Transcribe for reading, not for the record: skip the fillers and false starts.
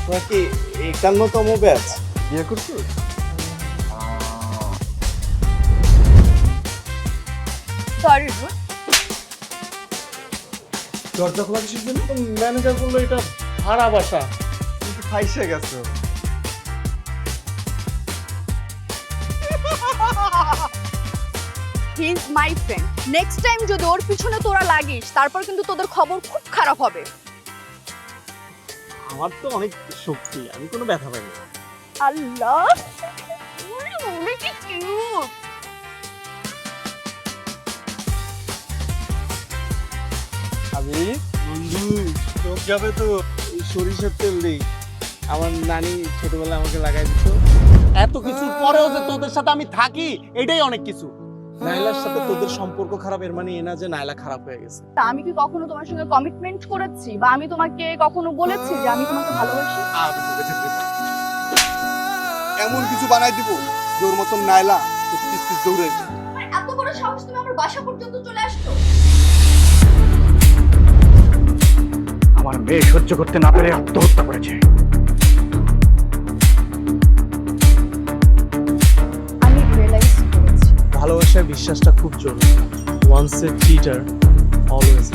তোরা কি 51তম ব্যাচ? বিয়ে করছিস? সরি দরজা খোলা কিসের জন্য? ম্যানেজার বললো এটা ভাড়া বাসা। তুমি ফাইসে গেছো। He is my friend. Next time যদি ওর পিছনে তোরা লাগিস তারপর কিন্তু তোদের খবর খুব খারাপ হবে। আমার তো অনেক শক্তি, আমি কোনো ব্যথা পাই না। আল্লাহ ওরে ওরে কি কিউট। আমি বন্ধু চোখ যাবে তো এই সরিষার তেল দিই। আমার নানি ছোটবেলায় আমাকে লাগাই দিত। এত কিছুর পরেও যে তোদের সাথে আমি থাকি এটাই অনেক কিছু। নাইলার সাথে তোদের সম্পর্ক খারাপ এর মানে এ না যে নাইলা খারাপ হয়ে গেছে। তা আমি কি কখনো তোমার সঙ্গে কমিটমেন্ট করেছি বা আমি তোমাকে কখনো বলেছি যে আমি তোমাকে ভালোবাসি? আমি তোকে যেতে দেব না। এমন কিছু বানাই দিব যে ওর মতন নাইলা তো পিস পিস দৌড়ে এত বড় সাহস তুমি আমার বাসা পর্যন্ত চলে আসছো? আমার মেয়ে সহ্য করতে না পেরে আত্মহত্যা করেছে। আমি রিয়েলাইজ করেছি ভালোবাসার বিশ্বাসটা খুব জরুরি। Once a cheater always